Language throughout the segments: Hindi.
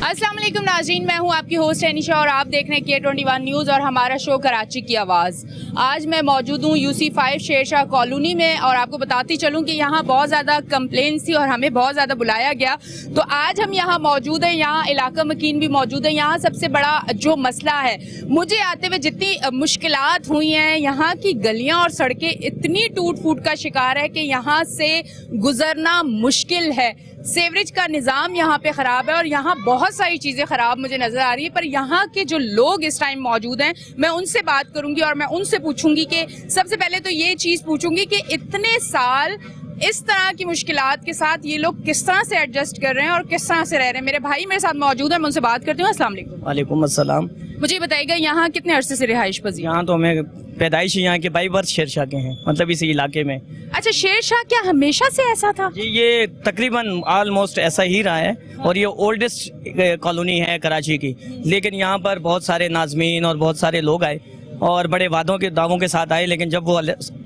अस्सलाम वालेकुम नाज़रीन, मैं हूं आपकी होस्ट एनिशा और आप देख रहे हैं K21 न्यूज़ और हमारा शो कराची की आवाज़। आज मैं मौजूद हूं UC5 शेरशाह कॉलोनी में और आपको बताती चलूं कि यहां बहुत ज़्यादा कंप्लेंट्स थी और हमें बहुत ज़्यादा बुलाया गया, तो आज हम यहां मौजूद हैं। यहां इलाका मकीन भी मौजूद है। यहाँ सबसे बड़ा जो मसला है, मुझे आते हुए जितनी मुश्किलात हुई हैं, यहाँ की गलियाँ और सड़कें इतनी टूट फूट का शिकार है कि यहाँ से गुजरना मुश्किल है। सीवरेज का निज़ाम यहाँ पे ख़राब है और यहाँ बहुत सारी चीज़ें ख़राब मुझे नज़र आ रही है। पर यहाँ के जो लोग इस टाइम मौजूद हैं, मैं उनसे बात करूँगी और मैं उनसे पूछूंगी कि सबसे पहले तो ये चीज़ पूछूंगी कि इतने साल इस तरह की मुश्किलात के साथ ये लोग किस तरह से एडजस्ट कर रहे हैं और किस तरह से रह रहे हैं। मेरे भाई मेरे साथ मौजूद है, मैं उनसे बात करती हूँ। अस्सलाम वालेकुम। वालेकुम अस्सलाम। मुझे बताइएगा यहाँ कितने अरसे से रिहाइश पजीर? यहाँ तो हमें पैदाइश यहाँ के बाई बर्थ शेरशाह के हैं, मतलब इसी इलाके में। अच्छा, शेरशाह क्या हमेशा से ऐसा था? जी, ये तकरीबन ऑलमोस्ट ऐसा ही रहा है और ये ओल्डेस्ट कॉलोनी है कराची की। लेकिन यहाँ पर बहुत सारे नाज़मीन और बहुत सारे लोग आए और बड़े वादों के दावों के साथ आए, लेकिन जब वो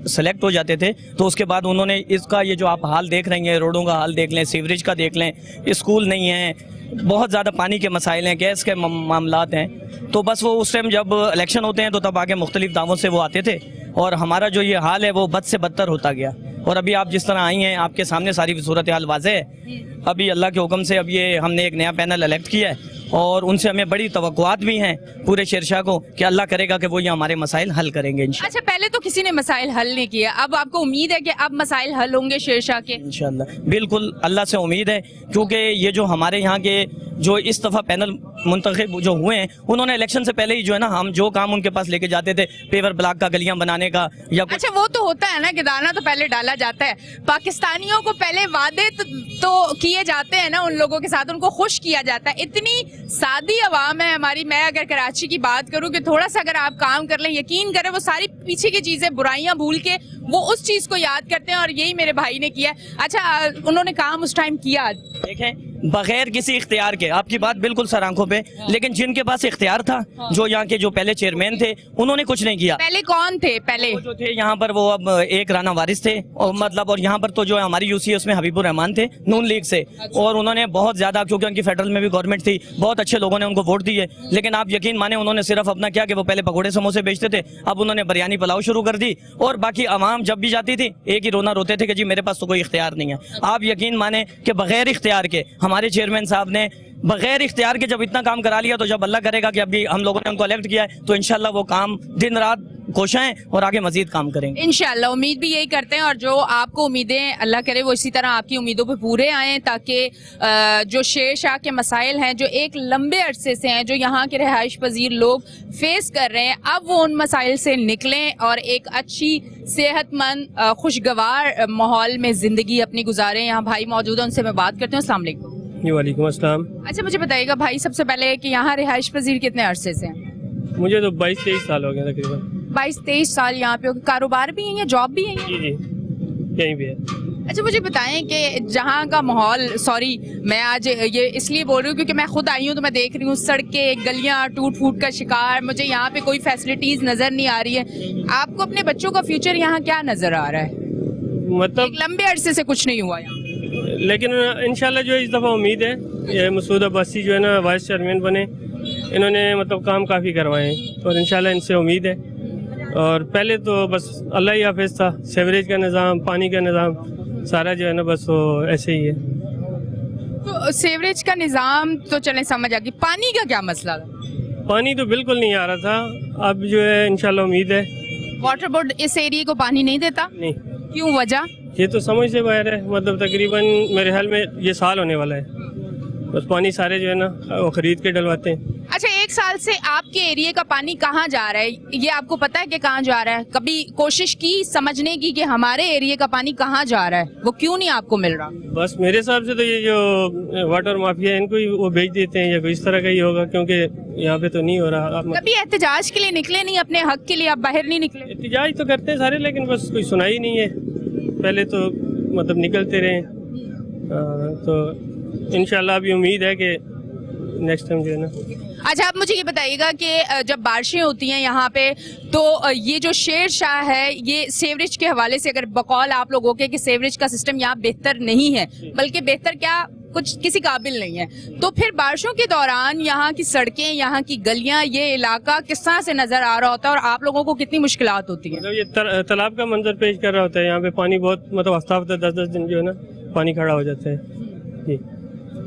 सेलेक्ट हो जाते थे तो उसके बाद उन्होंने इसका ये जो आप हाल देख रही हैं, रोडों का हाल देख लें, सीवरेज का देख लें, स्कूल नहीं है, बहुत ज़्यादा पानी के मसाइल हैं, गैस के मामलात हैं, तो बस वो उस टाइम जब इलेक्शन होते हैं तो तब आगे मुख्तलिफ दावों से वो आते थे और हमारा जो ये हाल है वो बद से बदतर होता गया। और अभी आप जिस तरह आई हैं, आपके सामने सारी सूरत हाल वाज़ेह है। अभी अल्लाह के हुक्म से अब ये हमने एक नया पैनल इलेक्ट किया है और उनसे हमें बड़ी तवक्कुआत भी हैं पूरे शेरशाह को कि अल्लाह करेगा कि वो ये हमारे मसाइल हल करेंगे इंशाअल्लाह। अच्छा, पहले तो किसी ने मसाइल हल नहीं किया, अब आपको उम्मीद है कि अब मसाइल हल होंगे शेरशाह के? इंशाअल्लाह बिल्कुल, अल्लाह से उम्मीद है, क्योंकि ये जो हमारे यहाँ के जो इस दफ़ा पैनल मुंतखब जो हुए हैं, उन्होंने इलेक्शन से पहले ही जो है ना, हम जो काम उनके पास लेके जाते थे, पेवर ब्लॉक का, गलियां बनाने का या अच्छा, वो तो होता है ना कि दाना तो पहले डाला जाता है। पाकिस्तानियों को पहले वादे तो किए जाते हैं ना, उन लोगों के साथ उनको खुश किया जाता है। इतनी सादी आवाम है हमारी। मैं अगर कराची की बात करूं कि थोड़ा सा अगर आप काम कर लें, यकीन करें वो सारी पीछे की चीजें, बुराइयां भूल के वो उस चीज को याद करते हैं और यही मेरे भाई ने किया। अच्छा, उन्होंने काम उस टाइम किया, देखें, बगैर किसी इख्तियार के, आपकी बात बिल्कुल सर आंखों पे, लेकिन जिनके पास इख्तियार था, जो यहाँ के जो पहले चेयरमैन थे, उन्होंने कुछ नहीं किया। पहले कौन थे? पहले जो थे यहाँ पर वो अब एक राना वारिस थे और मतलब, और यहाँ पर तो जो हमारी यूसी है उसमें हबीबुर रहमान थे नून लीग से, और उन्होंने बहुत ज्यादा, क्योंकि उनकी फेडरल में भी गवर्नमेंट थी, बहुत अच्छे लोगों ने उनको वोट दिए। लेकिन आप यकीन माने, उन्होंने सिर्फ अपना क्या कि वो पहले पकौड़े समोसे बेचते थे, अब उन्होंने बिरयानी पुलाव शुरू कर दी और बाकी आवाम जब भी जाती थी एक ही रोना रोते थे कि जी मेरे पास तो कोई इख्तियार नहीं है। आप यकीन माने कि बगैर इख्तियार के हमारे चेयरमैन साहब ने बगैर इख्तियार के जब इतना काम करा लिया, तो जब अल्लाह करेगा कि अभी हम लोगों ने उनको इलेक्ट किया है तो इंशाल्लाह वो काम दिन रात कोशिशें और आगे मजीद काम करेंगे इंशाल्लाह। उम्मीद भी यही करते हैं और जो आपको उम्मीदें, अल्लाह करे वो इसी तरह आपकी उम्मीदों पे पूरे आएँ, ताकि जो शेरशाह के मसाइल हैं, जो एक लंबे अरसे से हैं, जो यहाँ के रिहाइश पजीर लोग फेस कर रहे हैं, अब वो उन मसाइल से निकलें और एक अच्छी सेहतमंद खुशगवार माहौल में ज़िंदगी अपनी गुजारें। यहाँ भाई मौजूद है, उनसे मैं बात करती हूँ। अस्सलाम वालेकुम। वालेकुम अस्सलाम। अच्छा, मुझे बताइएगा भाई सबसे पहले कि यहाँ रिहाइश पजीर कितने अरसे से हैं? मुझे तो 22-23 साल हो गए तकरीबन। 22-23 साल यहाँ पे। कारोबार भी है या जॉब भी है? जी जी, यहीं पे है। अच्छा, मुझे बताएं कि जहाँ का माहौल, सॉरी मैं आज ये इसलिए बोल रही हूँ क्योंकि मैं खुद आई हूँ तो मैं देख रही हूँ सड़कें, गलियाँ टूट फूट का शिकार, मुझे यहाँ पे कोई फैसिलिटीज नजर नहीं आ रही है। आपको अपने बच्चों का फ्यूचर यहाँ क्या नजर आ रहा है? मतलब एक लंबे अरसे से कुछ नहीं हुआ यहाँ। लेकिन इंशाल्लाह जो इस दफ़ा उम्मीद है, ये मसूद अब्बासी जो है ना वाइस चेयरमैन बने, इन्होंने मतलब काम काफ़ी करवाए हैं और इंशाल्लाह इनसे उम्मीद है। और पहले तो बस अल्लाह ही हाफिज़ था, सीवरेज का निज़ाम, पानी का निज़ाम सारा जो है ना बस वो ऐसे ही है। तो सीवरेज का निज़ाम तो चले समझ आ गई, पानी का क्या मसला था? पानी तो बिल्कुल नहीं आ रहा था, अब जो है इंशाल्लाह उम्मीद है। वाटर बोर्ड इस एरिया को पानी नहीं देता? नहीं। क्यों, वजह? ये तो समझ से बाहर है, मतलब तकरीबन मेरे ख्याल में ये साल होने वाला है, बस पानी सारे जो है ना वो खरीद के डलवाते हैं। अच्छा, एक साल से आपके एरिया का पानी कहाँ जा रहा है, ये आपको पता है कि कहाँ जा रहा है? कभी कोशिश की समझने की कि हमारे एरिया का पानी कहाँ जा रहा है, वो क्यों नहीं आपको मिल रहा? बस मेरे हिसाब से तो ये जो वाटर माफिया है इनको ही वो बेच देते हैं या कोई इस तरह का ही होगा, क्योंकि यहाँ पे तो नहीं हो रहा। कभी एहतजाज के लिए निकले नहीं, अपने हक के लिए आप बाहर नहीं निकले? एहतजाज तो करते हैं सारे, लेकिन बस कोई सुनाई नहीं है। पहले तो मतलब निकलते रहे, तो इंशाल्लाह अभी उम्मीद है कि नेक्स्ट टाइम जो है ना। अच्छा, आप मुझे ये बताइएगा कि जब बारिशें होती हैं यहाँ पे, तो ये जो शेरशाह है, ये सीवरेज के हवाले से, अगर बकौल आप लोगों के कि सीवरेज का सिस्टम यहाँ बेहतर नहीं है, बल्कि बेहतर क्या कुछ किसी काबिल नहीं है। तो फिर बारिशों के दौरान यहाँ की सड़कें, यहाँ की गलियां, ये इलाका किस तरह से नजर आ रहा होता है और आप लोगों को कितनी मुश्किलात होती है? मतलब ये तालाब का मंजर पेश कर रहा होता है। यहाँ पे पानी बहुत मतलब हफ्ता हफ्ता 10-10 दिन जो है ना पानी खड़ा हो जाता है जी।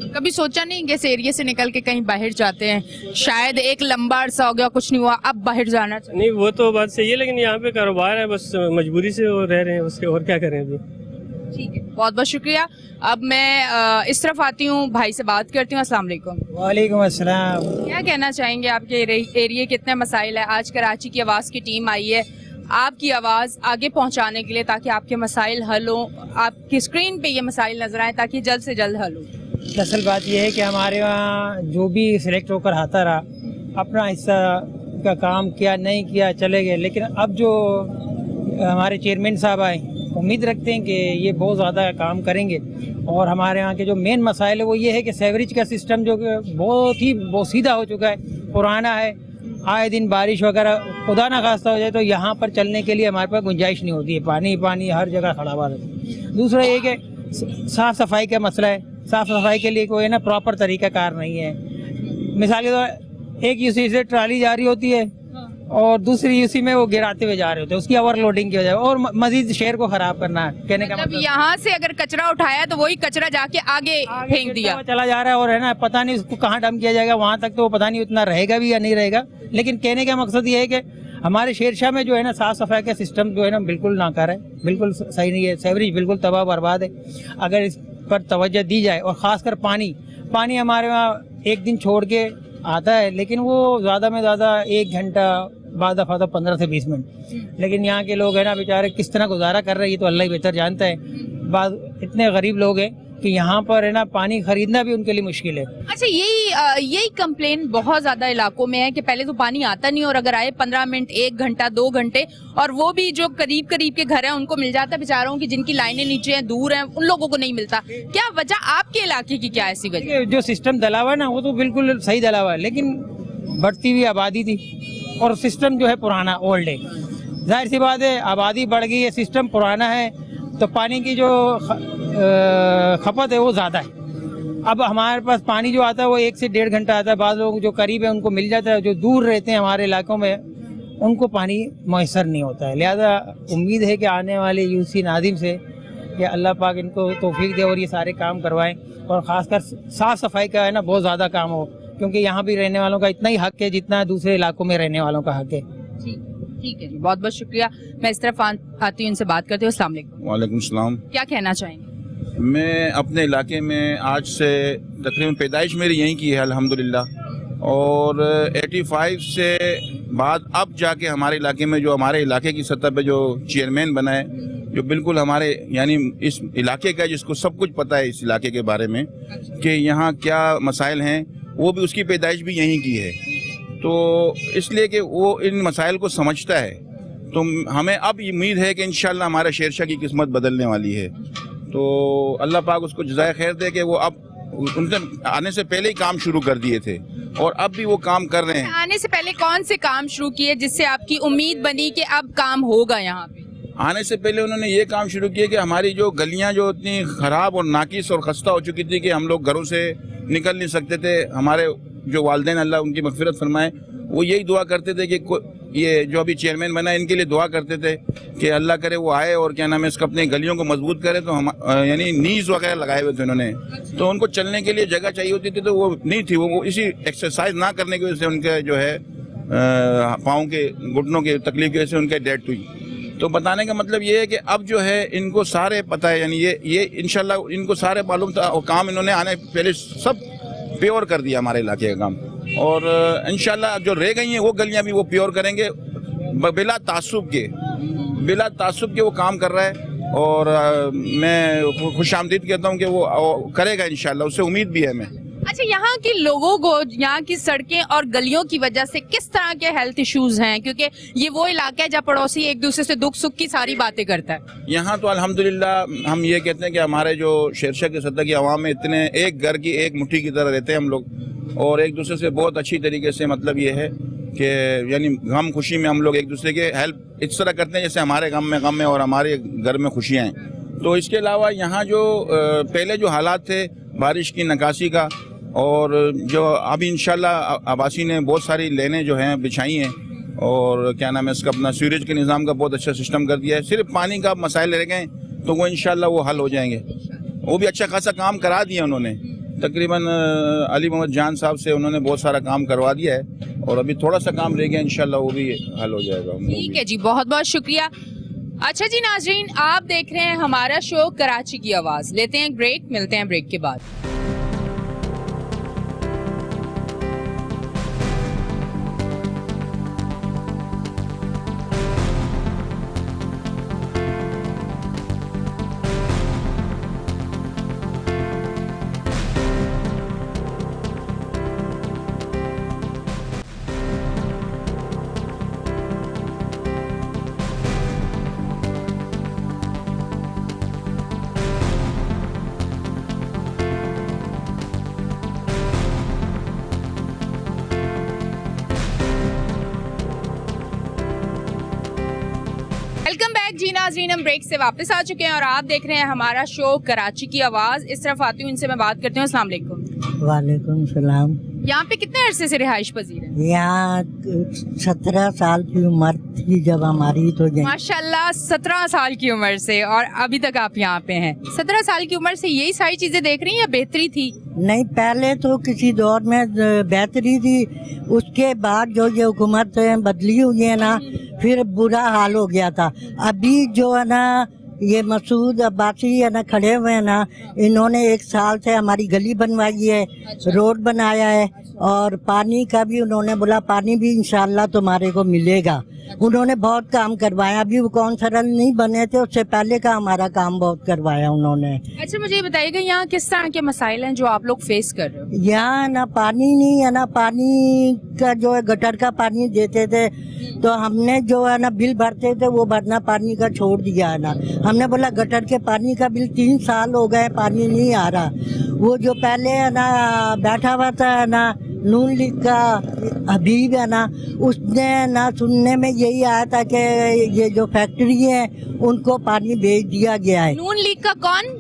कभी सोचा नहीं कि इस एरिया से निकल के कहीं बाहर जाते हैं? शायद एक लंबा अरसा हो गया, कुछ नहीं हुआ, अब बाहर जाना चाहिए। नहीं वो तो बात सही है, लेकिन यहाँ पे कारोबार है, बस मजबूरी से वो रह रहे हैं, उसके और क्या करें अभी। ठीक है, बहुत बहुत शुक्रिया। अब मैं इस तरफ आती हूँ, भाई से बात करती हूँ। अस्सलाम वालेकुम। वालेकुम अस्सलाम। क्या कहना चाहेंगे, आपके एरिया कितने मसाइल है? आज कराची की आवाज़ की टीम आई है आपकी आवाज़ आगे पहुँचाने के लिए, ताकि आपके मसाइल हल हो, आपकी स्क्रीन पे ये मसाइल नजर आए ताकि जल्द से जल्द हल हो। दरअसल बात यह है कि हमारे वहाँ जो भी सिलेक्ट होकर आता रहा, अपना हिस्सा का काम किया, नहीं किया चले गए। लेकिन अब जो हमारे चेयरमैन साहब आए, उम्मीद रखते हैं कि ये बहुत ज़्यादा काम करेंगे। और हमारे यहाँ के जो मेन मसाइल है वो ये है कि सेवरेज का सिस्टम जो कि बहुत सीधा हो चुका है, पुराना है। आए दिन बारिश वगैरह खुदा ना खास्ता हो जाए तो यहाँ पर चलने के लिए हमारे पास गुंजाइश नहीं होती है, पानी पानी हर जगह खड़ा हुआ रहता है। दूसरा ये कि साफ़ सफाई का मसला है, साफ़ सफाई के लिए कोई ना प्रॉपर तरीका कार नहीं है। मिसाल के तौर एक यूसी से ट्राली जा रही होती है और दूसरी यूसी में वो गिराते हुए जा रहे होते हैं, उसकी ओवरलोडिंग की वजह और मजीद शहर को खराब करना है। कहने का मतलब यहाँ से अगर कचरा उठाया तो वही कचरा जाके आगे फेंक दिया, चला जा रहा है और है ना, पता नहीं उसको कहाँ डंप किया जाएगा, वहाँ तक तो वो पता नहीं उतना रहेगा भी या नहीं रहेगा। लेकिन कहने का मकसद ये है कि हमारे शेरशाह में जो है ना साफ सफाई का सिस्टम जो है ना बिल्कुल नाकार है, बिल्कुल सही नहीं है। सेवरेज बिल्कुल तबाह बर्बाद है। अगर इस पर तवज्जो दी जाए और खासकर पानी हमारे वहाँ एक दिन छोड़ के आता है, लेकिन वो ज़्यादा में ज़्यादा 1 घंटा, बाद दफ़ा तो 15 से 20 मिनट। लेकिन यहाँ के लोग है ना बेचारे किस तरह गुजारा कर रहे हैं ये तो अल्लाह ही बेहतर जानता है। बाद इतने गरीब लोग हैं कि यहाँ पर है ना पानी खरीदना भी उनके लिए मुश्किल है। अच्छा, यही कंप्लेन बहुत ज्यादा इलाकों में है कि पहले तो पानी आता नहीं और अगर आए 15 मिनट, 1 घंटा, 2 घंटे, और वो भी जो करीब के घर हैं उनको मिल जाता है, बेचारों की जिनकी लाइनें नीचे हैं, दूर हैं, उन लोगों को नहीं मिलता। क्या वजह, आपके इलाके की क्या ऐसी वजह? जो सिस्टम डला हुआ है ना वो तो बिल्कुल सही डला हुआ है, लेकिन बढ़ती हुई आबादी थी और सिस्टम जो है पुराना, ओल्ड है। जाहिर सी बात है, आबादी बढ़ गई है, सिस्टम पुराना है, तो पानी की जो खपत है वो ज़्यादा है। अब हमारे पास पानी जो आता है वो 1 से 1.5 घंटा आता है। बाद लोग जो करीब है उनको मिल जाता है, जो दूर रहते हैं हमारे इलाकों में उनको पानी मैसर नहीं होता है। लिहाजा उम्मीद है कि आने वाले यूसी नादिम से कि अल्लाह पाक इनको तौफीक दे और ये सारे काम करवाएं, और ख़ासकर साफ़ सफाई का है ना बहुत ज़्यादा काम हो, क्योंकि यहाँ भी रहने वालों का इतना ही हक है जितना दूसरे इलाकों में रहने वालों का हक है। ठीक है जी, बहुत बहुत शुक्रिया। मैं इस तरफ आती हूँ, इनसे बात करती हूँ। अस्सलाम वालेकुम। वालेकुम सलाम। क्या कहना चाहेंगे? मैं अपने इलाके में आज से तकरीबन पैदाइश मेरी यहीं की है अल्हम्दुलिल्लाह, और 85 से बाद अब जाके हमारे इलाके में जो हमारे इलाके की सतह पे जो चेयरमैन बना है, जो बिल्कुल हमारे यानी इस इलाके का, जिसको सब कुछ पता है इस इलाके के बारे में कि यहाँ क्या मसाइल हैं, वो भी उसकी पैदाइश भी यहीं की है। तो इसलिए कि वो इन मसाइल को समझता है, तो हमें अब उम्मीद है कि इंशाल्लाह हमारा शेरशाह की किस्मत बदलने वाली है। तो अल्लाह पाक उसको जज़ाए खैर दे कि वो अब उनसे आने से पहले ही काम शुरू कर दिए थे और अब भी वो काम कर रहे हैं। आने से पहले कौन से काम शुरू किए जिससे आपकी उम्मीद बनी कि अब काम होगा यहाँ पे? आने से पहले उन्होंने ये काम शुरू किया कि हमारी जो गलियां जो इतनी ख़राब और नाकिस और खस्ता हो चुकी थी कि हम लोग घरों से निकल नहीं सकते थे। हमारे जो वालिदैन, अल्लाह उनकी मग़फ़िरत फरमाए, वो यही दुआ करते थे कि ये जो अभी चेयरमैन बना है इनके लिए दुआ करते थे कि अल्लाह करे वो आए और क्या नाम है इसका अपने गलियों को मजबूत करे। तो हम यानी नीज वगैरह लगाए हुए थे उन्होंने, तो उनको चलने के लिए जगह चाहिए होती थी, तो वो नहीं थी। वो इसी एक्सरसाइज ना करने की वजह से उनके जो है पाँव के घुटनों की तकलीफ की वजह से उनकी डेथ हुई। तो बताने का मतलब ये है कि अब जो है इनको सारे पता है, यानी ये इंशाल्लाह इनको सारे मालूम था और काम इन्होंने आने पहले सब प्योर कर दिया हमारे इलाके का काम। और इंशाल्लाह जो रह गई हैं वो गलियां भी वो प्योर करेंगे बिला तासुब के वो काम कर रहा है। और मैं खुशामदीद कहता हूँ कि वो करेगा इंशाल्लाह, उससे उम्मीद भी है मैं। अच्छा, यहाँ के लोगों को यहाँ की सड़कें और गलियों की वजह से किस तरह के हेल्थ इश्यूज हैं? क्योंकि ये वो इलाका है जहाँ पड़ोसी एक दूसरे से दुख सुख की सारी बातें करता है। यहाँ तो अल्हम्दुलिल्लाह हम ये कहते हैं कि हमारे जो शेरशाह की सतह की आवाम में इतने एक घर की एक मुट्ठी की तरह रहते हैं हम लोग, और एक दूसरे से बहुत अच्छी तरीके से मतलब ये है कि यानी गम खुशी में हम लोग एक दूसरे के हेल्प इस तरह करते हैं जैसे हमारे गम में और हमारे घर में खुशियाँ हैं। तो इसके अलावा यहाँ जो पहले जो हालात थे बारिश की नकासी का। और जो अभी इंशाल्लाह आबासी ने बहुत सारी लेनें जो हैं बिछाई हैं और क्या नाम है इसका अपना सीवरेज के निज़ाम का बहुत अच्छा सिस्टम कर दिया है। सिर्फ पानी का मसाइल रह गए तो वो इंशाल्लाह वो हल हो जाएंगे। वो भी अच्छा खासा काम करा दिया उन्होंने, तकरीबन अली मोहम्मद जान साहब से उन्होंने बहुत सारा काम करवा दिया है और अभी थोड़ा सा काम रह गया, इंशाल्लाह वो भी हल हो जाएगा। ठीक है जी, बहुत बहुत शुक्रिया। अच्छा जी नाजरीन, आप देख रहे हैं हमारा शो कराची की आवाज़। लेते हैं एक ब्रेक, मिलते हैं ब्रेक के बाद। वेलकम बैक जी नाज़रीन, हम ब्रेक से वापस आ चुके हैं और आप देख रहे हैं हमारा शो कराची की आवाज़। इस तरफ आती हूँ, इनसे मैं बात करती हूँ। अस्सलाम वालेकुम। वालेकुम सलाम। यहाँ पे कितने अरसे से रिहाइश पजीर है? यहाँ 17 साल की उम्र थी जब हमारी, तो माशाल्लाह 17 साल की उम्र से और अभी तक आप यहाँ पे हैं। 17 साल की उम्र से यही सारी चीजें देख रही हैं या बेहतरी थी? नहीं, पहले तो किसी दौर में बेहतरी थी, उसके बाद जो ये हुकूमत बदली हुई है ना, फिर बुरा हाल हो गया था। अभी जो है ना ये मसूद अब्बासी है ना खड़े हुए हैं ना, इन्होंने 1 साल से हमारी गली बनवाई है, रोड बनाया है और पानी का भी उन्होंने बोला पानी भी इंशाल्लाह तुम्हारे को मिलेगा। उन्होंने बहुत काम करवाया। अभी वो कौन सरल नहीं बने थे, उससे पहले का हमारा काम बहुत करवाया उन्होंने। अच्छा, मुझे ये बताइएगा यहाँ किस तरह के मसाइल हैं जो आप लोग फेस कर रहे हो? यहाँ ना पानी नहीं है ना, पानी का जो है गटर का पानी देते थे तो हमने जो है ना बिल भरते थे वो भरना पानी का छोड़ दिया है ना। हमने बोला गटर के पानी का बिल 3 साल हो गए, पानी नहीं आ रहा। वो जो पहले है ना बैठा हुआ था है ना नून लीग का हबीब है ना, उसने ना सुनने में यही आया था कि ये जो फैक्ट्री है उनको पानी भेज दिया गया है। नून लीग का कौन?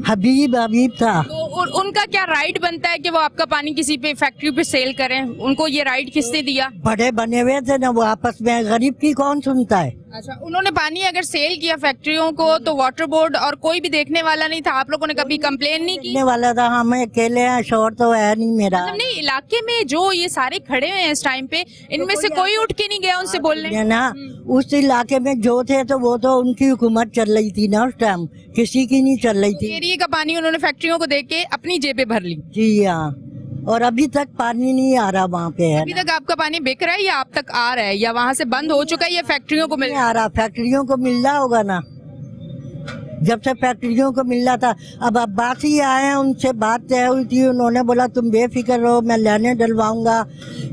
हबीब था। तो उनका क्या राइट बनता है कि वो आपका पानी किसी पे फैक्ट्री पे सेल करें? उनको ये राइट किसने दिया? बड़े बने हुए थे ना वो आपस में, गरीब की कौन सुनता है। अच्छा, उन्होंने पानी अगर सेल किया फैक्ट्रियों को तो वाटर बोर्ड और कोई भी देखने वाला नहीं था? आप लोगों ने कभी कंप्लेन नहीं की? देखने वाला था, हम अकेले हैं, शोर तो है नहीं मेरा। मतलब नहीं, इलाके में जो ये सारे खड़े हुए हैं इस टाइम पे, इनमें से कोई उठ के नहीं गया उनसे बोलने? ना उस इलाके में जो थे तो वो तो उनकी हुकूमत चल रही थी ना उस टाइम, किसी की नहीं चल रही थी। एरिया का पानी उन्होंने फैक्ट्रियों को देके अपनी जेबें भर ली। जी हाँ, और अभी तक पानी नहीं आ रहा वहाँ पे है। अभी तक आपका पानी बिक रहा है या आप तक आ रहा है, या वहाँ से बंद हो चुका है या फैक्ट्रियों को मिल नहीं आ रहा, फैक्ट्रियों को मिल रहा होगा ना, जब से फैक्ट्रियों को मिल रहा था। अब अब्बासी आए हैं, उनसे बात तय हुई थी, उन्होंने बोला तुम बेफिक्र रहो, मैं लाइनें डलवाऊंगा,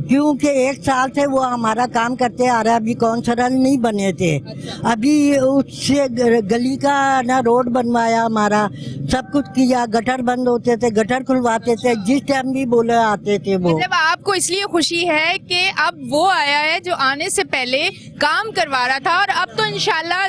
क्योंकि 1 साल से वो हमारा काम करते आ रहा है। अभी कौंसलर नहीं बने थे, अभी उससे गली का ना रोड बनवाया, हमारा सब कुछ किया, गटर बंद होते थे, गटर खुलवाते थे, जिस टाइम भी बोले आते थे वो। मतलब आपको इसलिए खुशी है कि अब वो आया है जो आने से पहले काम करवा रहा था और अब तो इंशाल्लाह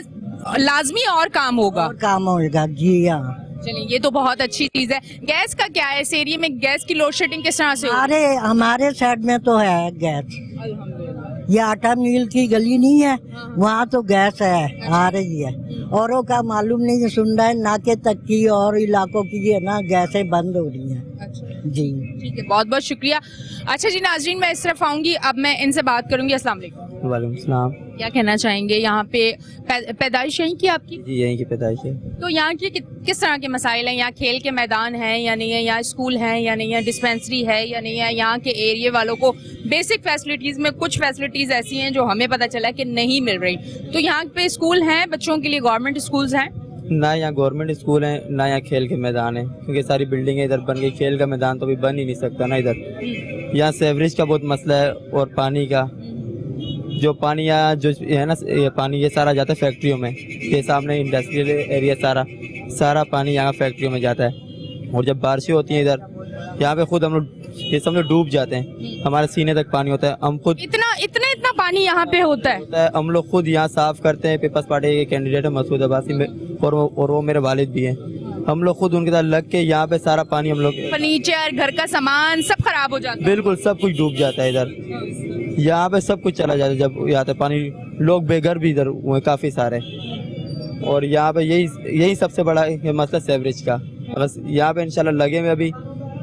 लाजमी और काम होगा। और काम होगा, जी हाँ। चलिए, ये तो बहुत अच्छी चीज है। गैस का क्या है इस एरिया में? गैस की लोड शेडिंग किस तरह से हो रही है? हमारे साइड में तो है गैस। अल्हम्दुलिल्लाह। ये आटा मिल की गली नहीं है, वहाँ तो गैस है, आ रही है। औरों का मालूम नहीं, सुन रहा है नाके तक की और इलाकों की है ना गैसें बंद हो रही हैं। अच्छा, जी ठीक है, बहुत बहुत शुक्रिया। अच्छा जी नाजरीन, मैं इस तरफ आऊंगी, अब मैं इनसे बात करूंगी। अस्सलाम वालेकुम। वालेकुम सलाम। क्या कहना चाहेंगे? यहाँ पे पैदाइश यहीं की आपकी? जी, यहीं की पैदाइश है। तो यहाँ के किस तरह के मसाइल हैं? यहाँ खेल के मैदान हैं या नहीं है? यहाँ स्कूल हैं या नहीं है? डिस्पेंसरी है या नहीं है? यहाँ के एरिया वालों को बेसिक फैसिलिटीज में कुछ फैसिलिटीज ऐसी हैं जो हमें पता चला कि नहीं मिल रही। तो यहाँ पे स्कूल हैं बच्चों के लिए, गवर्नमेंट स्कूल्स हैं? ना यहाँ गवर्नमेंट स्कूल है, ना यहाँ खेल के मैदान है, क्योंकि सारी बिल्डिंगें इधर बन गई, खेल का मैदान तो अभी बन ही नहीं सकता ना इधर। यहाँ सेवरेज का बहुत मसला है और पानी का, जो पानी यहाँ जो है ना, ये पानी ये सारा जाता है फैक्ट्रियों में, ये सामने इंडस्ट्रियल एरिया सारा पानी यहाँ फैक्ट्रियों में जाता है। और जब बारिशें होती हैं इधर, यहाँ पे खुद हम लोग ये समझो डूब जाते हैं, हमारे सीने तक पानी होता है। हम खुद इतना पानी यहाँ पे होता है? हम लोग खुद यहाँ साफ करते हैं। पीपल्स पार्टी के कैंडिडेट है मसूद अब्बासी में, और वो मेरे वालिद भी हैं। हम लोग खुद उनके साथ लग के यहाँ पे सारा पानी हम लोग फर्नीचर, घर का सामान सब खराब हो जाता है। बिल्कुल सब कुछ डूब जाता है इधर, यहाँ पे सब कुछ चला जाता है जब यहाँ पे पानी। लोग बेघर भी इधर हुए हैं काफ़ी सारे, और यहाँ पे यही सबसे बड़ा ये मसला सीवरेज का। बस यहाँ पे इंशाल्लाह लगे में अभी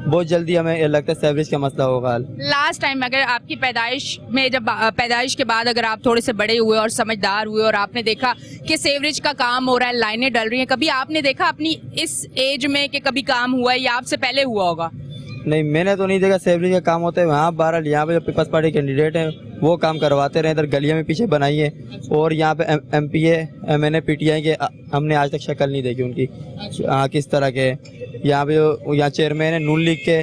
बहुत जल्दी हमें लगता है सीवरेज का मसला होगा हल। लास्ट टाइम अगर आपकी पैदाइश में, जब पैदाइश के बाद अगर आप थोड़े से बड़े हुए और समझदार हुए और आपने देखा कि सीवरेज का काम हो रहा है, लाइनें डल रही हैं, कभी आपने देखा अपनी इस एज में कि कभी काम हुआ है या आपसे पहले हुआ होगा? नहीं, मैंने तो नहीं देखा सीवरेज का काम होता है। वहाँ बहरहाल यहाँ पे जो पीपल्स पार्टी कैंडिडेट हैं वो काम करवाते रहे, इधर गलियाँ में पीछे बनाई है, और यहाँ पे MPA MNA PTI के हमने आज तक शक्ल नहीं देखी उनकी। किस तरह के यहाँ पे यहाँ चेयरमैन है नून लीग के,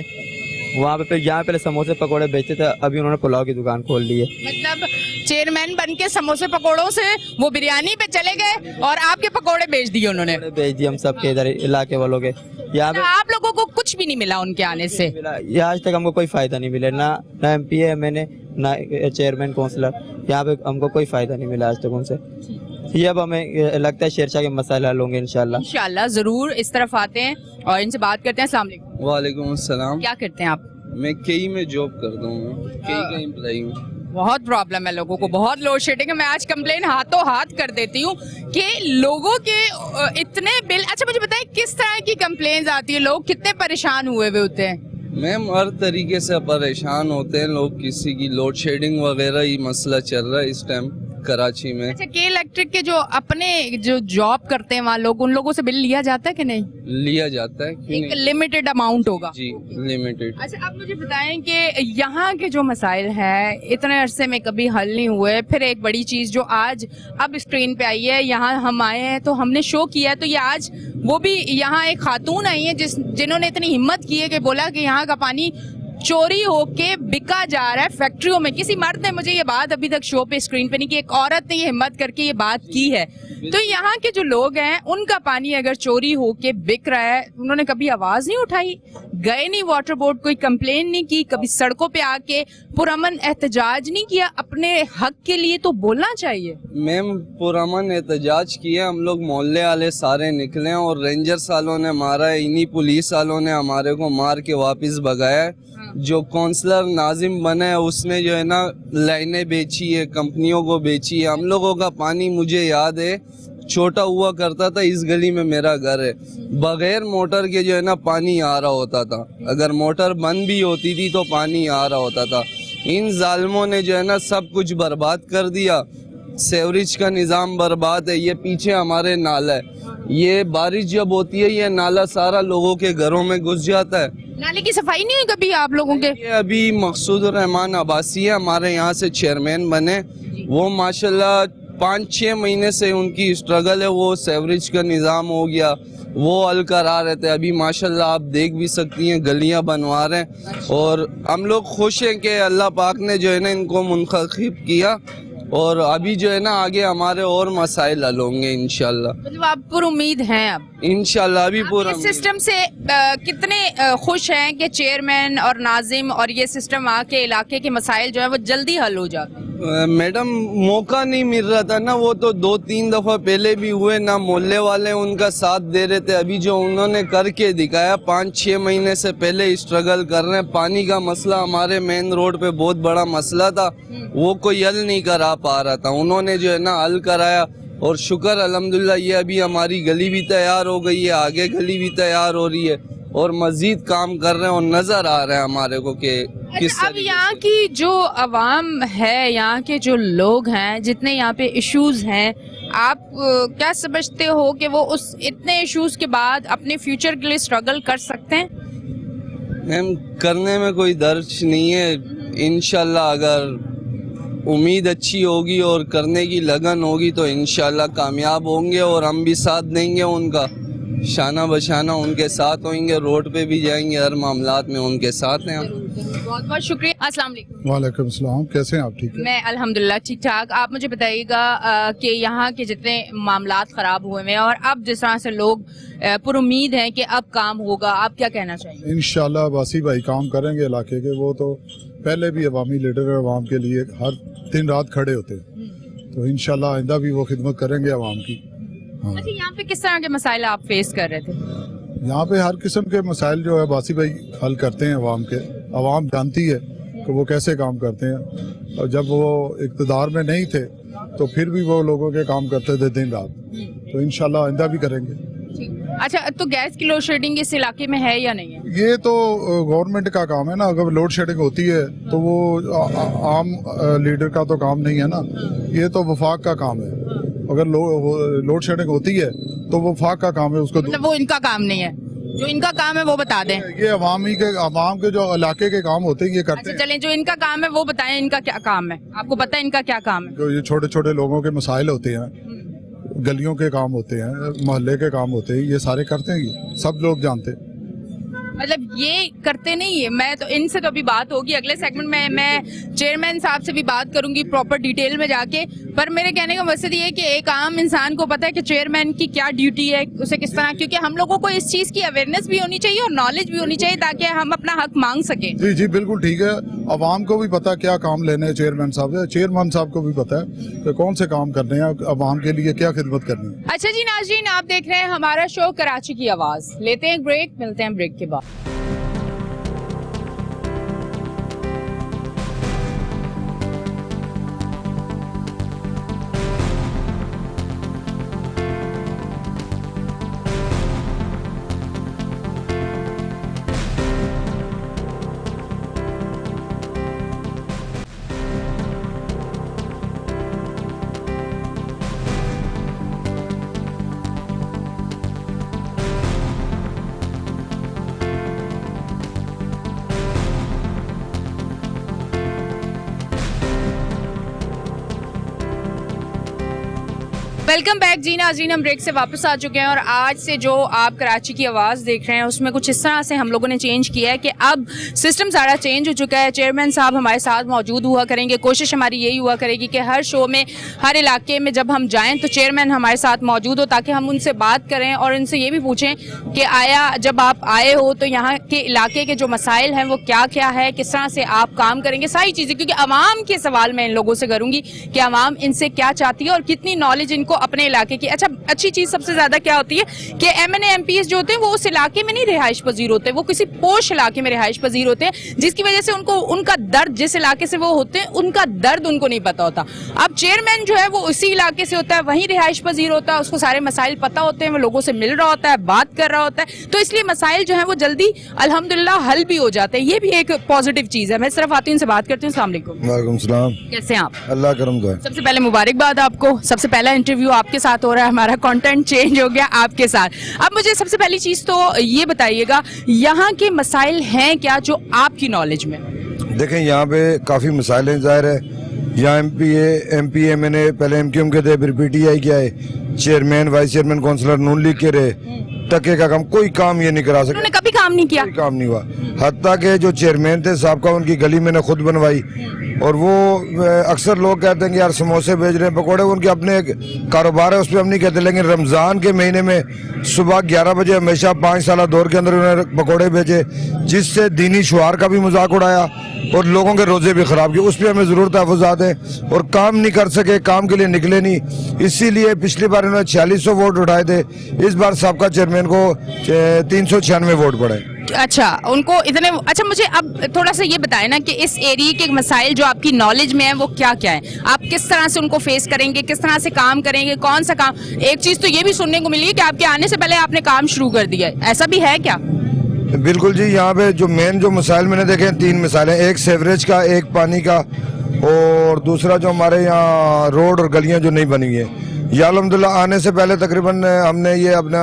वहाँ पे यहाँ पहले समोसे पकौड़े बेचते थे, अभी उन्होंने पुलाव की दुकान खोल ली है। मतलब चेयरमैन बन के समोसे पकौड़ों से वो बिरयानी पे चले गए और आपके पकौड़े बेच दिए उन्होंने। बेच दिए हम सबके इधर इलाके वालों के। यहाँ पे आप लोगों को कुछ भी नहीं मिला उनके आने से? ये आज तक हमको कोई फायदा नहीं मिला, ना MPA MNA ना चेयरमैन काउंसलर, यहाँ पे हमको कोई फायदा नहीं मिला आज तक उनसे। ये अब हमें लगता है शेरशाह के मसाले हल होंगे इंशाल्लाह। इंशाल्लाह जरूर इस तरफ आते हैं और इनसे बात करते हैं। अस्सलाम वालेकुम। वालेकुम अस्सलाम। क्या करते हैं आप? मैं केई में जॉब करता हूँ, केई का एम्प्लॉई हूँ। बहुत प्रॉब्लम है लोगों को, बहुत लोड शेडिंग है। मैं आज कंप्लेन हाथों हाथ कर देती हूँ कि लोगों के इतने बिल। अच्छा मुझे बताएं किस तरह की कंप्लेन आती है, लोग कितने परेशान हुए हुए होते हैं? मैम हर तरीके से परेशान होते हैं लोग, किसी की लोड शेडिंग वगैरह ही मसला चल रहा है इस टाइम कराची में। अच्छा, के इलेक्ट्रिक के जो अपने जो जॉब करते हैं वहाँ लोग, उन लोगों से बिल लिया जाता है कि नहीं? लिया जाता है, क्यों एक नहीं? लिमिटेड अमाउंट होगा जी लिमिटेड। अच्छा, आप मुझे बताएं कि यहाँ के जो मसाइल हैं इतने अरसे में कभी हल नहीं हुए। फिर एक बड़ी चीज जो आज अब स्क्रीन पे आई है, यहाँ हम आए हैं तो हमने शो किया है, तो ये आज वो भी यहाँ एक खातून आई है जिन्होंने इतनी हिम्मत की है कि बोला कि यहाँ का पानी चोरी होके बिका जा रहा है फैक्ट्रियों में। किसी मर्द ने मुझे ये बात अभी तक शो पे स्क्रीन पे नहीं की, एक औरत ने ये हिम्मत करके ये बात की है। तो यहाँ के जो लोग हैं उनका पानी अगर चोरी होके बिक रहा है, उन्होंने कभी आवाज नहीं उठाई, गए नहीं वाटर बोर्ड, कोई कंप्लेन नहीं की, कभी सड़कों पे आके पुरअमन एहतजाज नहीं किया अपने हक के लिए? तो बोलना चाहिए। मैम पुरअमन एहतजाज किया, हम लोग मोहल्ले वाले सारे निकले और रेंजर सालों ने मारा है, इन्हीं पुलिस वालों ने हमारे को मार के वापस भगाया है। जो काउंसलर नाजिम बना है उसने जो है ना लाइनें बेची है, कंपनियों को बेची है। हम लोगों का पानी मुझे याद है छोटा हुआ करता था, इस गली में मेरा घर है, बगैर मोटर के जो है ना पानी आ रहा होता था, अगर मोटर बंद भी होती थी तो पानी आ रहा होता था। इन जालिमों ने जो है ना सब कुछ बर्बाद कर दिया, सीवरेज का निज़ाम बर्बाद है। ये पीछे हमारे नाला है, ये बारिश जब होती है ये नाला सारा लोगों के घरों में घुस जाता है। नाले की सफाई नहीं हुई कभी आप लोगों के? ये अभी मकसूद रहमान अब्बासी है हमारे यहाँ से चेयरमैन बने, वो माशाल्लाह 5-6 महीने से उनकी स्ट्रगल है, वो सीवरेज का निज़ाम हो गया, वो हल करा रहे थे। अभी माशाल्लाह आप देख भी सकती हैं गलियां बनवा रहे हैं, और हम लोग खुश हैं कि अल्लाह पाक ने जो है ना इनको मुंतखब किया, और अभी जो है ना आगे हमारे और मसाइल हल होंगे इंशाल्लाह। मतलब आप पर उम्मीद हैं अब? इंशाल्लाह अभी पूरा इस सिस्टम से कितने खुश हैं कि चेयरमैन और नाजिम और ये सिस्टम आके इलाके के मसाइल जो है वो जल्दी हल हो जाते हैं? मैडम मौका नहीं मिल रहा था ना, वो तो 2-3 दफा पहले भी हुए ना, मोहल्ले वाले उनका साथ दे रहे थे। अभी जो उन्होंने करके दिखाया, 5-6 महीने से पहले स्ट्रगल कर रहे हैं। पानी का मसला हमारे मेन रोड पे बहुत बड़ा मसला था, वो कोई हल नहीं करा पा रहा था, उन्होंने जो है ना हल कराया, और शुक्र अल्हम्दुलिल्लाह ये अभी हमारी गली भी तैयार हो गई है, आगे गली भी तैयार हो रही है, और मजीद काम कर रहे हैं, और नजर आ रहा है हमारे को कि किस अब यहाँ की जो अवाम है, यहाँ के जो लोग हैं, जितने यहाँ पे इश्यूज हैं, आप क्या समझते हो कि वो उस इतने इश्यूज के बाद अपने फ्यूचर के लिए स्ट्रगल कर सकते हैं? मैम करने में कोई दर्ज नहीं है, इंशाल्लाह अगर उम्मीद अच्छी होगी और करने की लगन होगी तो इंशाल्लाह कामयाब होंगे, और हम भी साथ देंगे उनका, शाना बशाना उनके साथ होंगे, रोड पे भी जाएंगे, हर मामलात में उनके साथ हैं हम। बहुत बहुत शुक्रिया। अस्सलाम वालेकुम। वालेकुम सलाम, कैसे हैं आप? ठीक है, मैं अल्हम्दुलिल्लाह ठीक ठाक। आप मुझे बताइएगा कि यहाँ के जितने मामलात खराब हुए हैं और अब जिस तरह से लोग पुरुम्मीद हैं कि अब काम होगा, आप क्या कहना चाहिए? इंशाल्लाह बासी भाई काम करेंगे इलाके के, वो तो पहले भी अवामी लीडर है, अवाम के लिए हर दिन रात खड़े होते हैं, तो इंशाल्लाह आइंदा भी वो खिदमत करेंगे अवाम की। हाँ। अच्छा, यहाँ पे किस तरह के मसाइल आप फेस कर रहे थे? यहाँ पे हर किस्म के मसाइल जो है बासी भाई हल करते हैं अवाम के। अवाम जानती है कि वो कैसे काम करते हैं, और जब वो इक़्तिदार में नहीं थे तो फिर भी वो लोगों के काम करते थे दिन रात। तो इंशाल्लाह आइंदा भी करेंगे। अच्छा, तो गैस की लोड शेडिंग इस इलाके में है या नहीं है? ये तो गवर्नमेंट का काम है ना। अगर लोड शेडिंग होती है तो वो आम लीडर का तो काम नहीं है ना, ये तो वफाक का काम है। अगर लोड शेडिंग होती है तो वफाक का काम है उसको। मतलब वो इनका काम नहीं है, जो इनका काम है वो बता दें। ये अवाम के जो इलाके के काम होते हैं ये करते हैं। चलें, जो इनका काम है वो बताएं, इनका क्या काम है? आपको पता है इनका क्या काम है? जो ये छोटे छोटे लोगों के मसाइल होते हैं, गलियों के काम होते हैं, मोहल्ले के काम होते हैं, ये सारे करते हैं, ये सब लोग जानते हैं। मतलब ये करते नहीं है। मैं तो इनसे तो अभी बात होगी, अगले सेगमेंट में मैं चेयरमैन साहब से भी बात करूंगी प्रॉपर डिटेल में जाके। पर मेरे कहने का मकसद ये है कि एक आम इंसान को पता है कि चेयरमैन की क्या ड्यूटी है, उसे किस तरह, क्योंकि हम लोगों को इस चीज की अवेयरनेस भी होनी चाहिए और नॉलेज भी होनी चाहिए ताकि हम अपना हक मांग सकें। जी जी बिल्कुल ठीक है। अवाम को भी पता है क्या काम लेने हैं चेयरमैन साहब से। चेयरमैन साहब को भी पता है कि कौन से काम करने हैं, अवाम के लिए क्या खिदमत करनी है। अच्छा जी नाज़रीन, आप देख रहे हैं हमारा शो कराची की आवाज। लेते हैं ब्रेक, मिलते हैं ब्रेक के बाद। वेलकम बैक जी नाज़रीन, हम ब्रेक से वापस आ चुके हैं और आज से जो आप कराची की आवाज़ देख रहे हैं उसमें कुछ इस तरह से हम लोगों ने चेंज किया है कि अब सिस्टम सारा चेंज हो चुका है। चेयरमैन साहब हमारे साथ मौजूद हुआ करेंगे। कोशिश हमारी यही हुआ करेगी कि हर शो में, हर इलाके में जब हम जाएँ तो चेयरमैन हमारे साथ मौजूद हो ताकि हम उनसे बात करें और उनसे ये भी पूछें कि आया जब आप आए हो तो यहाँ के इलाके के जो मसाइल हैं वो क्या क्या है, किस तरह से आप काम करेंगे, सारी चीज़ें। क्योंकि आवाम के सवाल मैं इन लोगों से करूँगी कि आवाम इनसे क्या चाहती है और कितनी नॉलेज इनको अपने इलाके की। अच्छा, अच्छी चीज सबसे ज्यादा क्या होती है कि MNA MPs जो होते हैं वो उस इलाके में नहीं रिहाइश पजीर होते, वो किसी पोश इलाके में रिहाइश पजीर होते हैं, जिसकी वजह से उनको उनका दर्द, जिस इलाके से वो होते हैं उनका दर्द उनको नहीं पता होता। अब चेयरमैन जो है वो उसी इलाके से होता है, वहीं रिहाइश पजीर होता है, उसको सारे मसाइल पता होते हैं, वो लोगों से मिल रहा होता है, बात कर रहा होता है, तो इसलिए मसाइल जो है वो जल्दी अल्हम्दुलिल्लाह हल भी हो जाते हैं। ये भी एक पॉजिटिव चीज है। मैं सिर्फ आती हूँ, बात करती हूँ। अस्सलाम वालेकुम। वालेकुम सलाम। कैसे हैं आप? अल्लाह करम दुआ। सबसे पहले मुबारकबाद आपको। सबसे पहला इंटरव्यू आपके साथ हो रहा है, हमारा कंटेंट चेंज हो गया आपके साथ। अब मुझे सबसे पहली चीज तो ये बताइएगा, यहाँ के मसाइल हैं क्या जो आपकी नॉलेज में? देखें, यहाँ पे काफ़ी मसाइल हैं। ज़ाहिर है यहाँ MP MNA पहले MQM के थे, फिर PTI के आए, चेयरमैन, वाइस चेयरमैन, काउंसलर नून लीग के रहे, टके का काम, कोई काम ये नहीं करा सके। उन्होंने कभी काम नहीं किया, कोई काम नहीं हुआ। हत्ता के जो चेयरमैन थे साहब का, उनकी गली मैंने खुद बनवाई। और वो अक्सर लोग कहते हैं कि यार समोसे बेच रहे हैं, पकौड़े, उनके अपने कारोबार है, उस पर हम नहीं कहते। लेकिन रमज़ान के महीने में सुबह 11 बजे हमेशा 5 साल दौर के अंदर उन्होंने पकौड़े बेचे, जिससे दीनी शुआर का भी मजाक उड़ाया और लोगों के रोजे भी खराब किए। उस पर हमें ज़रूर तहफ़्फ़ुज़ात है और काम नहीं कर सके, काम के लिए निकले नहीं। इसीलिए पिछली बार उन्होंने 4600 वोट उठाए थे, इस बार सबका चेयरमैन को 396 वोट पड़े। अच्छा, उनको इतने। अच्छा, मुझे अब थोड़ा सा ये बताएं ना कि इस एरिया के मसाइल जो आपकी नॉलेज में है वो क्या क्या है, आप किस तरह से उनको फेस करेंगे, किस तरह से काम करेंगे, कौन सा काम। एक चीज तो ये भी सुनने को मिली है कि आपके आने से पहले आपने काम शुरू कर दिया है, ऐसा भी है क्या? बिल्कुल जी, यहाँ पे जो मेन जो मसाइल मैंने देखे हैं, 3 मिसाइल हैं। एक सेवरेज का, एक पानी का, और दूसरा जो हमारे यहाँ रोड और गलियाँ जो नहीं बनी है। या अल्हम्दुलिल्लाह आने से पहले तकरीबन हमने ये अपना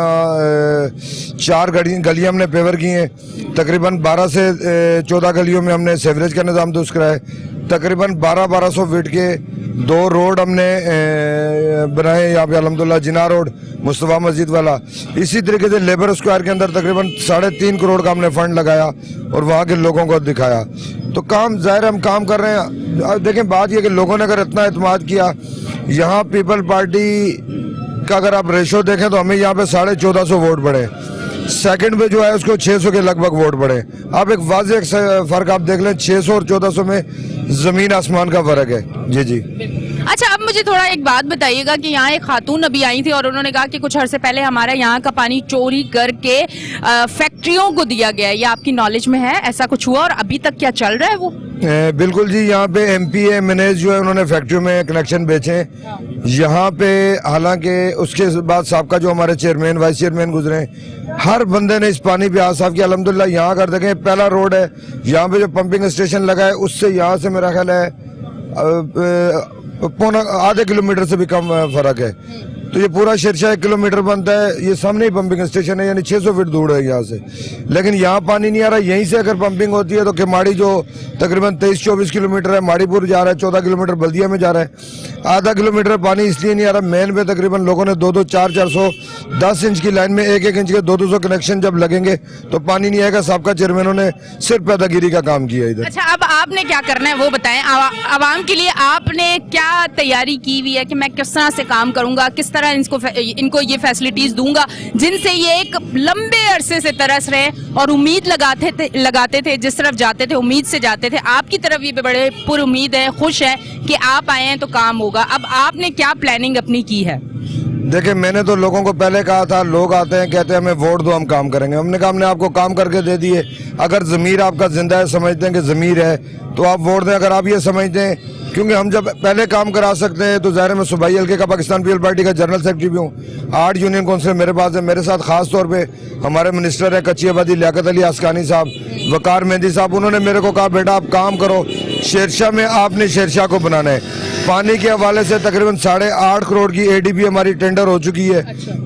4 गलियाँ हमने पेवर की हैं। तकरीबन 12 से 14 गलियों में हमने सेवरेज का निज़ाम दुरुस्त कराया है। तकरीबन 1200 फीट के 2 रोड हमने बनाए यहाँ पे अल्हम्दुलिल्लाह, जिना रोड, मुस्तफ़ा मस्जिद वाला। इसी तरीके से लेबर स्क्वायर के अंदर तकरीबन 3.5 करोड़ का हमने फंड लगाया और वहाँ के लोगों को दिखाया। तो काम ज़ाहिर हम काम कर रहे हैं। देखें, बात यह कि लोगों ने अगर इतना एतमाद किया, यहाँ पीपल पार्टी का अगर आप रेशो देखें तो हमें यहाँ पे 1450 वोट पड़े, सेकंड पे जो है उसको 600 के लगभग वोट पड़े। आप एक वाज़ेह फर्क आप देख लें, 600 और 1400 में जमीन आसमान का फर्क है। जी जी। अच्छा, अब मुझे थोड़ा एक बात बताइएगा कि यहाँ एक खातून अभी आई थी और उन्होंने कहा कि कुछ अरसे पहले हमारे यहाँ का पानी चोरी करके फैक्ट्रियों को दिया गया है। ये आपकी नॉलेज में है, ऐसा कुछ हुआ और अभी तक क्या चल रहा है वो? बिल्कुल जी, यहाँ पे एमपीए मैनेज जो है उन्होंने फैक्ट्रियों में कनेक्शन बेचे यहाँ पे। हालांकि उसके बाद साहब जो हमारे चेयरमैन वाइस चेयरमैन गुजरे, हर बंदे ने इस पानी पे हाथ साफ किया अल्हम्दुलिल्लाह। यहाँ कर देखें, पहला रोड है यहाँ पे जो पंपिंग स्टेशन लगा है उससे यहाँ से मेरा ख्याल है पौना आधे किलोमीटर से भी कम फर्क है। तो ये पूरा शेरशाह 1 किलोमीटर बनता है, ये सामने ही पंपिंग स्टेशन है, यानी 600 फीट दूर है यहाँ से। लेकिन यहाँ पानी नहीं आ रहा। यहीं से अगर पंपिंग होती है तो केमाड़ी जो तकरीबन 23-24 किलोमीटर है माड़ीपुर जा रहा है, 14 किलोमीटर बल्दिया में जा रहा है। आधा किलोमीटर पानी इसलिए नहीं आ रहा, मेन पे तकरीबन लोगों ने 2-2, 400, 10 इंच की लाइन में 1-1 इंच के 200 कनेक्शन जब लगेंगे तो पानी नहीं आएगा। सबका चेयरमैनों ने सिर्फ पैदागिरी का काम किया इधर। अच्छा, अब आपने क्या करना है वो बताएं। आवाम के लिए आपने क्या तैयारी की हुई है कि मैं किस तरह से काम करूंगा, किस तरह इनको ये फैसिलिटीज दूंगा जिनसे ये एक लंबे अरसे से तरस रहे और उम्मीद लगाते थे, जिस तरफ जाते थे उम्मीद से जाते थे। आपकी तरफ ये बड़े पुर उम्मीद है, खुश है कि आप आए हैं तो काम होगा। अब आपने क्या प्लानिंग अपनी की है? देखिए, मैंने तो लोगों को पहले कहा था, लोग आते हैं कहते हैं हमें वोट दो हम काम करेंगे। हमने कहा हमने आपको काम करके दे दिए। अगर ज़मीर आपका जिंदा है, समझते हैं कि ज़मीर है तो आप वोट दें। अगर आप ये समझते हैं, क्योंकि हम जब पहले काम करा सकते हैं तो ज़ाहिर मैं सूबाई हल्के का पाकिस्तान पीपल पार्टी का जनरल सेक्रेटरी भी हूँ। 8 यूनियन काउंसिल मेरे पास है। मेरे साथ खास तौर पे हमारे मिनिस्टर है कच्ची आबादी लियाकत अली आसकानी साहब, वकार मेहंदी साहब। उन्होंने मेरे को कहा बेटा आप काम करो, शेरशाह में आपने शेरशाह को बनाना है। पानी के हवाले से तकरीबन 8.5 करोड़ की एडीपी हमारी टेंडर हो चुकी है।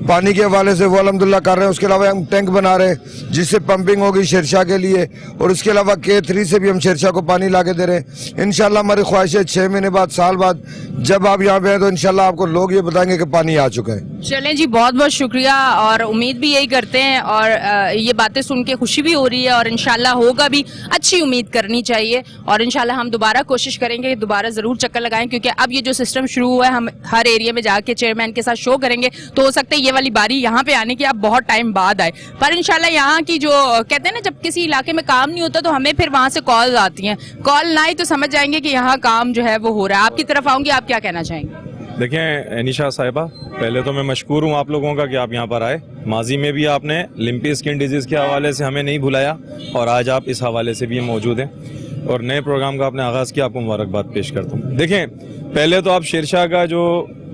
पानी के हवाले से वो अल्हम्दुलिल्लाह कर रहे हैं। उसके अलावा हम टैंक बना रहे हैं जिससे पंपिंग होगी शेरशाह के लिए, और उसके अलावा K3 से भी हम शेरशाह को पानी ला के दे रहे हैं। इंशाल्लाह हमारी ख्वाहिश है 6 महीने बाद, साल बाद जब आप यहाँ पे हैं तो इंशाल्लाह आपको लोग ये बताएंगे कि पानी आ चुका है। चलें जी, बहुत बहुत शुक्रिया और उम्मीद भी यही करते हैं और ये बातें सुन के खुशी भी हो रही है और इंशाल्लाह होगा भी। अच्छी उम्मीद करनी चाहिए और इंशाल्लाह हम दोबारा कोशिश करेंगे, दोबारा जरूर चक्कर लगाएं, क्योंकि अब ये जो सिस्टम शुरू हुआ है हम हर एरिया में जाके चेयरमैन के साथ शो करेंगे। तो हो सकता है ये वाली बारी यहाँ पे आने की अब बहुत टाइम बाद आए, पर इंशाल्लाह यहाँ की जो कहते हैं ना, जब किसी इलाके में काम नहीं होता तो हमें फिर वहां से कॉल आती हैं। कॉल ना आई तो समझ जाएंगे कि यहाँ काम जो है वो हो रहा है। आपकी तरफ आऊंगी, आप क्या कहना चाहेंगे? देखिए एनिशा साहिबा, पहले तो मैं मशकूर हूँ आप लोगों का कि आप यहाँ पर आए। माजी में भी आपने लिम्पी स्किन डिजीज़ के हवाले से हमें नहीं भुलाया और आज आप इस हवाले से भी मौजूद हैं और नए प्रोग्राम का आपने आगाज़ किया। आपको मुबारकबाद पेश करता हूँ। देखें, पहले तो आप शेरशाह का जो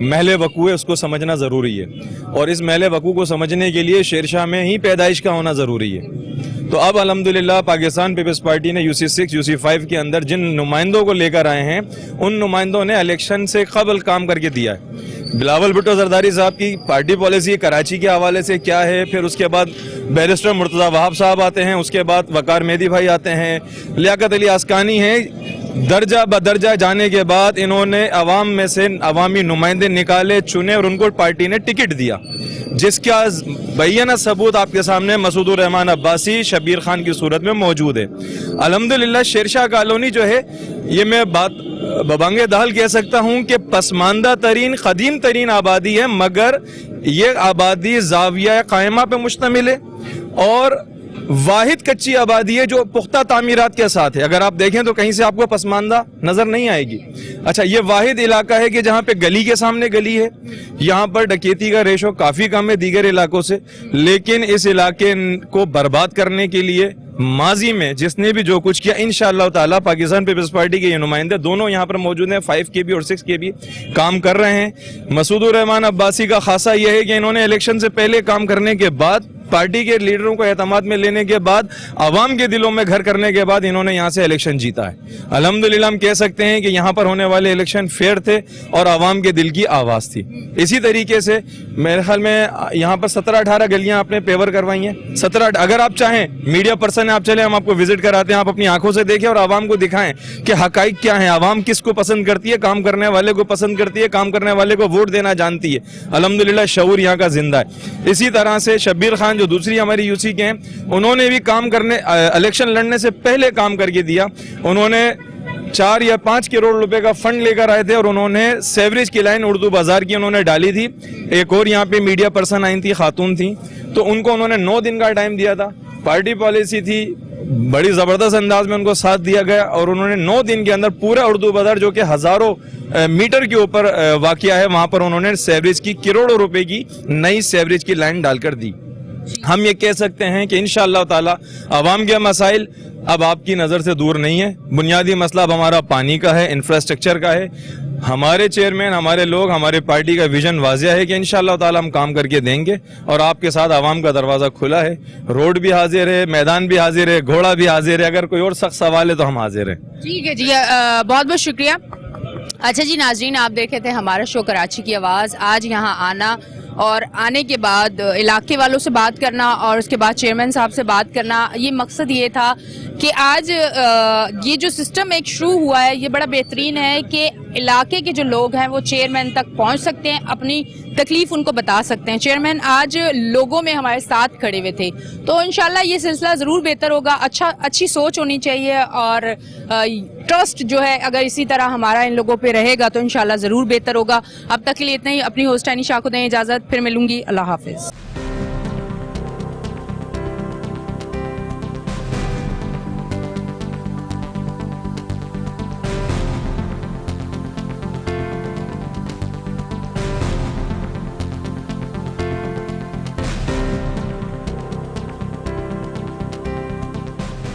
महल वकू है उसको समझना ज़रूरी है और इस महल वकू को समझने के लिए शेरशाह में ही पैदाइश का होना ज़रूरी है। तो अब अल्हम्दुलिल्लाह पाकिस्तान पीपल्स पार्टी ने UC6 UC5 के अंदर जिन नुमाइंदों को लेकर आए हैं उन नुमाइंदों ने इलेक्शन से कबल काम करके दिया है। बिलावल भुट्टो जरदारी साहब की पार्टी पॉलिसी कराची के हवाले से क्या है, फिर उसके बाद बैरिस्टर मुर्तज़ा वहाब साहब आते हैं, उसके बाद वकार मेहदी भाई आते हैं, लियाकत अली आसकानी है। दर्जा बदर्जा जाने के बाद इन्होंने अवाम में से अवामी नुमाइंदे निकाले, चुने और उनको पार्टी ने टिकट दिया, जिसका बैना सबूत आपके सामने मसूदुर रहमान अब्बासी, शबीर खान की सूरत में मौजूद है। अल्हम्दुलिल्लाह शेरशाह कॉलोनी जो है, ये मैं बात बबांगे दाल कह सकता हूँ कि पसमानदा तरीन कदीम तरीन आबादी है, मगर ये आबादी जाविया कायमा पे मुश्तमिल है और वाहिद कच्ची आबादी है जो पुख्ता तामीरात के साथ है। अगर आप देखें तो कहीं से आपको पसमानदा नजर नहीं आएगी। अच्छा, ये वाहिद इलाका है कि जहाँ पे गली के सामने गली है, यहाँ पर डकैती का रेशो काफी कम है दीगर इलाकों से, लेकिन इस इलाके को बर्बाद करने के लिए माजी में जिसने भी जो कुछ किया, इंशाअल्लाह ताला पाकिस्तान पीपल्स पार्टी के ये नुमाइंदे दोनों यहाँ पर मौजूद हैं, 5 KB और 6 KB काम कर रहे हैं। मसूदुर रहमान अब्बासी का खासा यह है कि इन्होंने इलेक्शन से पहले काम करने के बाद, पार्टी के लीडरों को एतमाद में लेने के बाद, आवाम के दिलों में घर करने के बाद इन्होंने यहाँ से इलेक्शन जीता है। अल्हम्दुलिल्लाह हम कह सकते हैं कि यहाँ पर होने वाले इलेक्शन फेयर थे और आवाम के दिल की आवाज थी। इसी तरीके से मेरे ख्याल में यहाँ पर 17-18 गलियां आपने पेवर करवाई हैं। 17, अगर आप चाहें मीडिया पर्सन है, आप चले, हम आपको विजिट कराते हैं, आप अपनी आंखों से देखें और आवाम को दिखाएं कि हकाइक क्या है, आवाम किसको पसंद करती है, काम करने वाले को पसंद करती है, काम करने वाले को वोट देना जानती है। अल्हम्दुलिल्लाह शऊर यहाँ का जिंदा है। इसी तरह से शब्बीर खान जो दूसरी हमारी UC के हैं, उन्होंने भी काम करने, इलेक्शन लड़ने से पहले काम करके दिया। उन्होंने 4 या 5 करोड़ रुपए का फंड लेकर आए थे और उन्होंने सेवरेज की लाइन उर्दू बाजार की उन्होंने डाली थी। एक और यहाँ पे मीडिया पर्सन आई थी, खातून थी, तो उनको उन्होंने 9 दिन का टाइम दिया था। पार्टी पॉलिसी थी बड़ी जबरदस्त अंदाज में उनको साथ दिया गया और उन्होंने 9 दिन के अंदर पूरा उर्दू बाजार जो कि हजारों मीटर के ऊपर वाकिया है, वहां पर उन्होंने सेवरेज की करोड़ों रुपए की नई सेवरेज की लाइन डालकर दी। हम ये कह सकते हैं कि इंशाअल्लाह ताला अवाम के मसाइल अब आपकी नजर से दूर नहीं है। बुनियादी मसला अब हमारा पानी का है, इंफ्रास्ट्रक्चर का है। हमारे चेयरमैन, हमारे लोग, हमारे पार्टी का विजन वाजिया है कि इंशाअल्लाह ताला हम काम करके देंगे और आपके साथ आवाम का दरवाजा खुला है। रोड भी हाजिर है, मैदान भी हाजिर है, घोड़ा भी हाजिर है। अगर कोई और सख्त सवाल है तो हम हाजिर हैं। ठीक है जी, बहुत बहुत शुक्रिया। अच्छा जी नाजरीन, आप देखे थे हमारा शो कराची की आवाज़। आज यहाँ आना और आने के बाद इलाके वालों से बात करना और उसके बाद चेयरमैन साहब से बात करना, ये मकसद ये था कि आज ये जो सिस्टम एक शुरू हुआ है ये बड़ा बेहतरीन है कि इलाके के जो लोग हैं वो चेयरमैन तक पहुंच सकते हैं, अपनी तकलीफ उनको बता सकते हैं। चेयरमैन आज लोगों में हमारे साथ खड़े हुए थे, तो इंशाल्लाह ये सिलसिला ज़रूर बेहतर होगा। अच्छी सोच होनी चाहिए और ट्रस्ट जो है अगर इसी तरह हमारा इन लोगों पे रहेगा तो इंशाल्लाह ज़रूर बेहतर होगा। अब तक के लिए इतना ही। अपनी होस्ट अनीशा को दें इजाज़त, फिर मिलूंगी। अल्लाह हाफिज़।